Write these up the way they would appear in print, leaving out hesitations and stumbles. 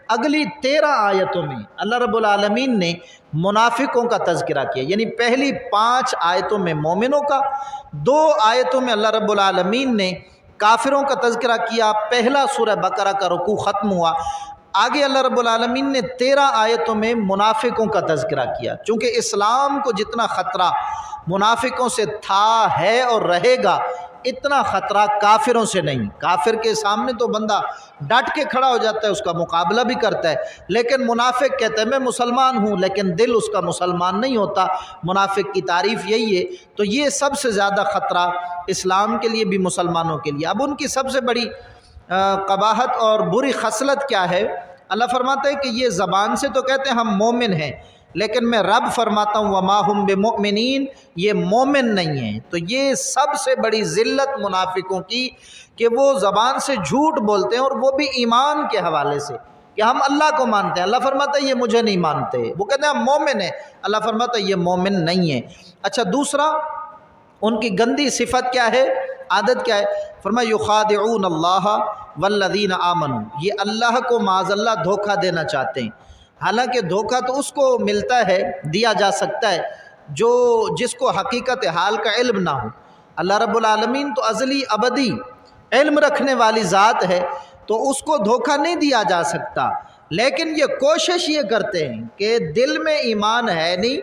اگلی 13 آیتوں میں اللہ رب العالمین نے منافقوں کا تذکرہ کیا، یعنی پہلی 5 آیتوں میں مومنوں کا، 2 آیتوں میں اللہ رب العالمین نے کافروں کا تذکرہ کیا۔ پہلا سورہ بقرہ کا رکوع ختم ہوا، آگے اللہ رب العالمین نے 13 آیتوں میں منافقوں کا تذکرہ کیا، چونکہ اسلام کو جتنا خطرہ منافقوں سے تھا، ہے اور رہے گا، اتنا خطرہ کافروں سے نہیں۔ کافر کے سامنے تو بندہ ڈٹ کے کھڑا ہو جاتا ہے، اس کا مقابلہ بھی کرتا ہے، لیکن منافق کہتا ہے میں مسلمان ہوں، لیکن دل اس کا مسلمان نہیں ہوتا۔ منافق کی تعریف یہی ہے۔ تو یہ سب سے زیادہ خطرہ اسلام کے لیے بھی، مسلمانوں کے لیے۔ اب ان کی سب سے بڑی قباحت اور بری خصلت کیا ہے؟ اللہ فرماتا ہے کہ یہ زبان سے تو کہتے ہیں ہم مومن ہیں، لیکن میں رب فرماتا ہوں وما ہم بمؤمنین، یہ مومن نہیں ہیں۔ تو یہ سب سے بڑی ذلت منافقوں کی کہ وہ زبان سے جھوٹ بولتے ہیں، اور وہ بھی ایمان کے حوالے سے کہ ہم اللہ کو مانتے ہیں۔ اللہ فرماتا ہے یہ مجھے نہیں مانتے، وہ کہتے ہیں ہم مومن ہیں، اللہ فرماتا ہے یہ مومن نہیں ہے۔ اچھا، دوسرا ان کی گندی صفت کیا ہے، عادت کیا ہے؟ فرمایا یخادعون اللہ والذین آمنوا، یہ اللہ کو معاذ اللہ دھوکہ دینا چاہتے ہیں۔ حالانکہ دھوکہ تو اس کو ملتا ہے، دیا جا سکتا ہے جس کو حقیقت حال کا علم نہ ہو۔ اللہ رب العالمین تو ازلی ابدی علم رکھنے والی ذات ہے، تو اس کو دھوکہ نہیں دیا جا سکتا، لیکن یہ کوشش یہ کرتے ہیں کہ دل میں ایمان ہے نہیں،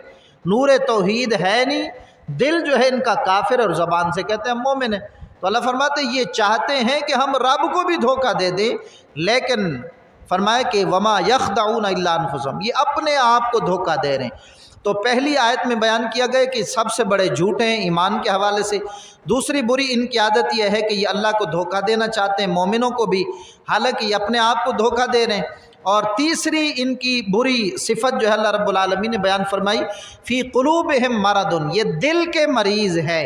نور توحید ہے نہیں، دل جو ہے ان کا کافر، اور زبان سے کہتے ہیں ہم مومن ہیں۔ تو اللہ فرماتے ہیں یہ چاہتے ہیں کہ ہم رب کو بھی دھوکہ دے دیں، لیکن فرمایا کہ وما یخدعون الا انفسهم، یہ اپنے آپ کو دھوکہ دے رہے ہیں۔ تو پہلی آیت میں بیان کیا گیا کہ سب سے بڑے جھوٹ ہیں ایمان کے حوالے سے۔ دوسری بری ان کی عادت یہ ہے کہ یہ اللہ کو دھوکہ دینا چاہتے ہیں، مومنوں کو بھی، حالانکہ یہ اپنے آپ کو دھوکہ دے رہے ہیں۔ اور تیسری ان کی بری صفت جو ہے اللہ رب العالمین نے بیان فرمائی فی قلوبہم مرض، یہ دل کے مریض ہے۔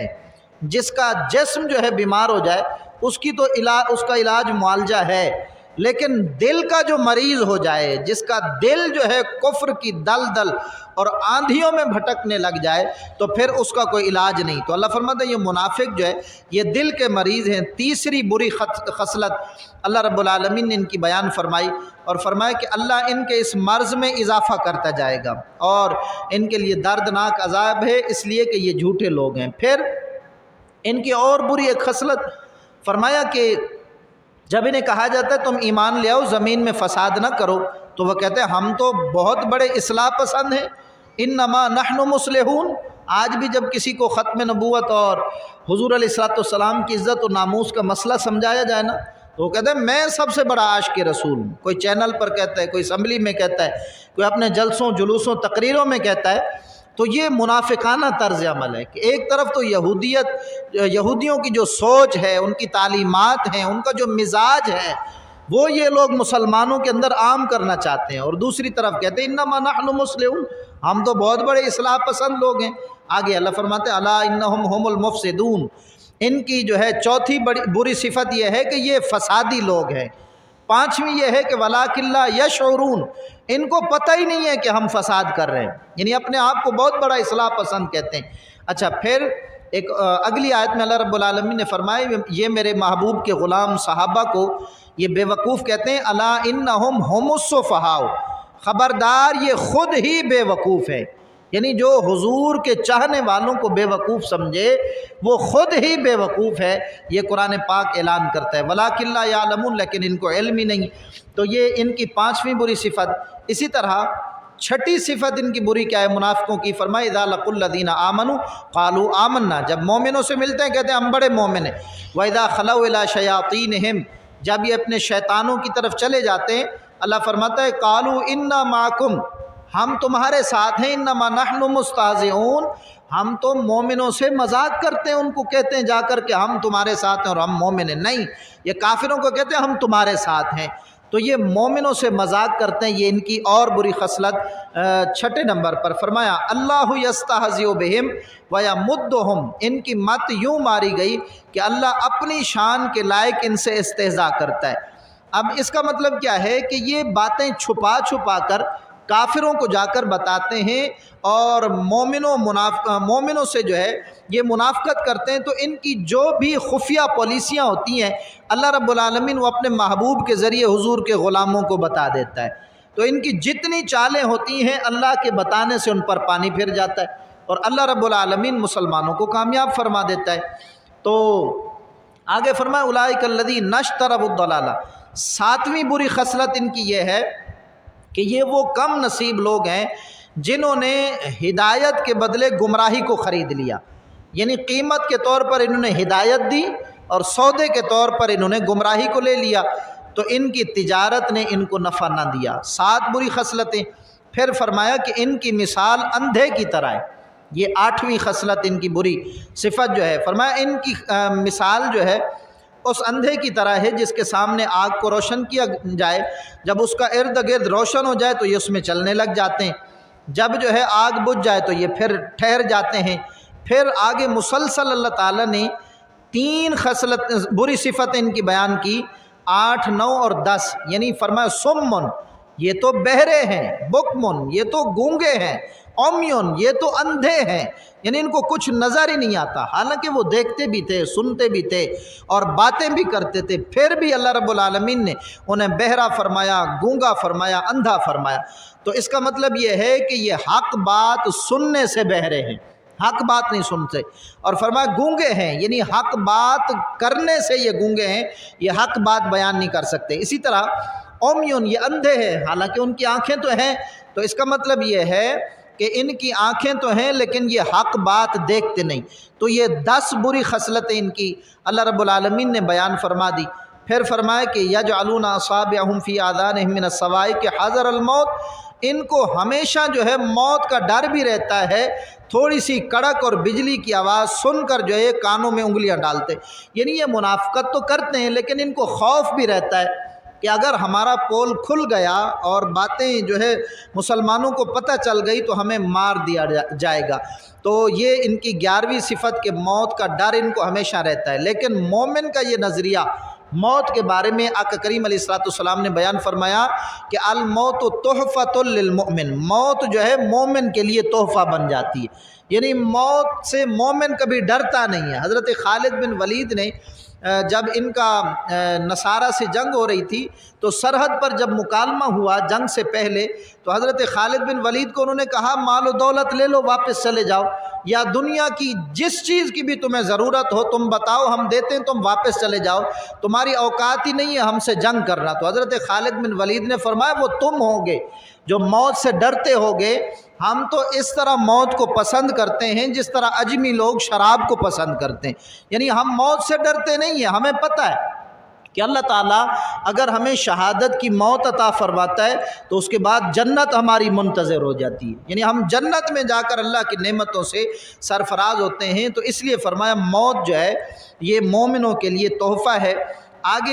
جس کا جسم جو ہے بیمار ہو جائے اس کا علاج معالجہ ہے، لیکن دل کا جو مریض ہو جائے، جس کا دل جو ہے کفر کی دلدل اور آندھیوں میں بھٹکنے لگ جائے، تو پھر اس کا کوئی علاج نہیں۔ تو اللہ فرماتا ہے یہ منافق جو ہے یہ دل کے مریض ہیں۔ تیسری بری خصلت اللہ رب العالمین نے ان کی بیان فرمائی، اور فرمایا کہ اللہ ان کے اس مرض میں اضافہ کرتا جائے گا، اور ان کے لیے دردناک عذاب ہے، اس لیے کہ یہ جھوٹے لوگ ہیں۔ پھر ان کی اور بری ایک خصلت فرمایا کہ جب انہیں کہا جاتا ہے تم ایمان لے آؤ، زمین میں فساد نہ کرو، تو وہ کہتے ہیں ہم تو بہت بڑے اصلاح پسند ہیں، انما نحن مصلحون۔ آج بھی جب کسی کو ختم نبوت اور حضور علیہ السلام کی عزت و ناموس کا مسئلہ سمجھایا جائے نا، تو وہ کہتے ہیں میں سب سے بڑا عاشق رسول ہوں۔ کوئی چینل پر کہتا ہے، کوئی اسمبلی میں کہتا ہے، کوئی اپنے جلسوں جلوسوں تقریروں میں کہتا ہے۔ تو یہ منافقانہ طرز عمل ہے کہ ایک طرف تو یہودیوں کی جو سوچ ہے، ان کی تعلیمات ہیں، ان کا جو مزاج ہے، وہ یہ لوگ مسلمانوں کے اندر عام کرنا چاہتے ہیں، اور دوسری طرف کہتے ہیں انما نحن مصلحون، ہم تو بہت بڑے اصلاح پسند لوگ ہیں۔ آگے اللہ فرماتے ہیں الا انہم هم المفسدون، ان کی جو ہے چوتھی بری صفت یہ ہے کہ یہ فسادی لوگ ہیں۔ پانچویں یہ ہے کہ وَلَٰكِن لَا يَشْعُرُونَ، ان کو پتہ ہی نہیں ہے کہ ہم فساد کر رہے ہیں، یعنی اپنے آپ کو بہت بڑا اصلاح پسند کہتے ہیں۔ اچھا، پھر ایک اگلی آیت میں اللہ رب العالمین نے فرمایا یہ میرے محبوب کے غلام صحابہ کو یہ بے وقوف کہتے ہیں، الا انہم هم السفہاء، خبردار یہ خود ہی بے وقوف ہے، یعنی جو حضور کے چاہنے والوں کو بے وقوف سمجھے وہ خود ہی بے وقوف ہے۔ یہ قرآن پاک اعلان کرتا ہے وَلَٰكِن لَا يَعْلَمُونَ، لیکن ان کو علم ہی نہیں۔ تو یہ ان کی پانچویں بری صفت۔ اسی طرح چھٹی صفت ان کی بری کیا ہے منافقوں کی؟ فرمایا اذا لقوا الذین آمنوا قالوا آمنا، جب مومنوں سے ملتے ہیں کہتے ہیں ہم بڑے مومن ہیں۔ وَإِذَا خَلَوْا إِلَىٰ شَيَاطِینِهِمْ، جب یہ اپنے شیطانوں کی طرف چلے جاتے ہیں اللہ فرماتا ہے قالوا انا معکم، ہم تمہارے ساتھ ہیں، انما نحن مستہزئون، ہم تو مومنوں سے مذاق کرتے ہیں، ان کو کہتے ہیں جا کر کہ ہم تمہارے ساتھ ہیں اور ہم مومن ہیں۔ نہیں، یہ کافروں کو کہتے ہیں ہم تمہارے ساتھ ہیں۔ تو یہ مومنوں سے مذاق کرتے ہیں، یہ ان کی اور بری خصلت۔ چھٹے نمبر پر فرمایا اللہ یستہزئ بہم ویمدہم، ان کی مت یوں ماری گئی کہ اللہ اپنی شان کے لائق ان سے استہزاء کرتا ہے۔ اب اس کا مطلب کیا ہے کہ یہ باتیں چھپا چھپا کر کافروں کو جا کر بتاتے ہیں اور مومنوں سے جو ہے یہ منافقت کرتے ہیں، تو ان کی جو بھی خفیہ پالیسیاں ہوتی ہیں اللہ رب العالمین وہ اپنے محبوب کے ذریعے حضور کے غلاموں کو بتا دیتا ہے۔ تو ان کی جتنی چالیں ہوتی ہیں اللہ کے بتانے سے ان پر پانی پھر جاتا ہے اور اللہ رب العالمین مسلمانوں کو کامیاب فرما دیتا ہے۔ تو آگے فرمایا اولئک الذین اشتروا الضلالہ، ساتویں بری خصلت ان کی یہ ہے کہ یہ وہ کم نصیب لوگ ہیں جنہوں نے ہدایت کے بدلے گمراہی کو خرید لیا، یعنی قیمت کے طور پر انہوں نے ہدایت دی اور سودے کے طور پر انہوں نے گمراہی کو لے لیا، تو ان کی تجارت نے ان کو نفع نہ دیا۔ 7 بری خصلتیں۔ پھر فرمایا کہ ان کی مثال اندھے کی طرح ہے، یہ 8ویں خصلت ان کی بری صفت جو ہے، فرمایا ان کی مثال جو ہے اس اندھے کی طرح ہے جس کے سامنے آگ کو روشن کیا جائے، جب اس کا ارد گرد روشن ہو جائے تو یہ اس میں چلنے لگ جاتے ہیں، جب جو ہے آگ بجھ جائے تو یہ پھر ٹھہر جاتے ہیں۔ پھر آگے مسلسل اللہ تعالیٰ نے 3 خصلت بری صفتیں ان کی بیان کی، 8، 9 اور 10، یعنی فرمایا سمن، یہ تو بہرے ہیں، بکمن، یہ تو گونگے ہیں، عمیون، یہ تو اندھے ہیں، یعنی ان کو کچھ نظر ہی نہیں آتا، حالانکہ وہ دیکھتے بھی تھے، سنتے بھی تھے اور باتیں بھی کرتے تھے، پھر بھی اللہ رب العالمین نے انہیں بہرا فرمایا، گونگا فرمایا، اندھا فرمایا۔ تو اس کا مطلب یہ ہے کہ یہ حق بات سننے سے بہرے ہیں، حق بات نہیں سنتے، اور فرمایا گونگے ہیں، یعنی حق بات کرنے سے یہ گونگے ہیں، یہ حق بات بیان نہیں کر سکتے۔ اسی طرح عمیون، یہ اندھے ہیں، حالانکہ ان کی آنکھیں تو ہیں، تو اس کا مطلب یہ ہے کہ ان کی آنکھیں تو ہیں لیکن یہ حق بات دیکھتے نہیں۔ تو یہ 10 بری خصلتیں ان کی اللہ رب العالمین نے بیان فرما دی۔ پھر فرمایا کہ یجعلون اصابعهم فی آذانہم من الصواعق حذر الموت، ان کو ہمیشہ جو ہے موت کا ڈر بھی رہتا ہے، تھوڑی سی کڑک اور بجلی کی آواز سن کر جو ہے کانوں میں انگلیاں ڈالتے، یعنی یہ منافقت تو کرتے ہیں لیکن ان کو خوف بھی رہتا ہے کہ اگر ہمارا پول کھل گیا اور باتیں جو ہے مسلمانوں کو پتہ چل گئی تو ہمیں مار دیا جائے گا۔ تو یہ ان کی 11ویں صفت کہ موت کا ڈر ان کو ہمیشہ رہتا ہے، لیکن مومن کا یہ نظریہ موت کے بارے میں آقا کریم علیہ السلام نے بیان فرمایا کہ الموت تحفۃ للمؤمن، موت جو ہے مومن کے لیے تحفہ بن جاتی ہے، یعنی موت سے مومن کبھی ڈرتا نہیں ہے۔ حضرت خالد بن ولید نے جب ان کا نصارہ سے جنگ ہو رہی تھی تو سرحد پر جب مکالمہ ہوا جنگ سے پہلے، تو حضرت خالد بن ولید کو انہوں نے کہا مال و دولت لے لو، واپس چلے جاؤ، یا دنیا کی جس چیز کی بھی تمہیں ضرورت ہو تم بتاؤ، ہم دیتے ہیں، تم واپس چلے جاؤ، تمہاری اوقات ہی نہیں ہے ہم سے جنگ کرنا۔ تو حضرت خالد بن ولید نے فرمایا وہ تم ہوگے جو موت سے ڈرتے ہوگے، ہم تو اس طرح موت کو پسند کرتے ہیں جس طرح اجمی لوگ شراب کو پسند کرتے ہیں، یعنی ہم موت سے ڈرتے نہیں ہیں، ہمیں پتہ ہے کہ اللہ تعالیٰ اگر ہمیں شہادت کی موت عطا فرماتا ہے تو اس کے بعد جنت ہماری منتظر ہو جاتی ہے، یعنی ہم جنت میں جا کر اللہ کی نعمتوں سے سرفراز ہوتے ہیں۔ تو اس لیے فرمایا موت جو ہے یہ مومنوں کے لیے تحفہ ہے۔ آگے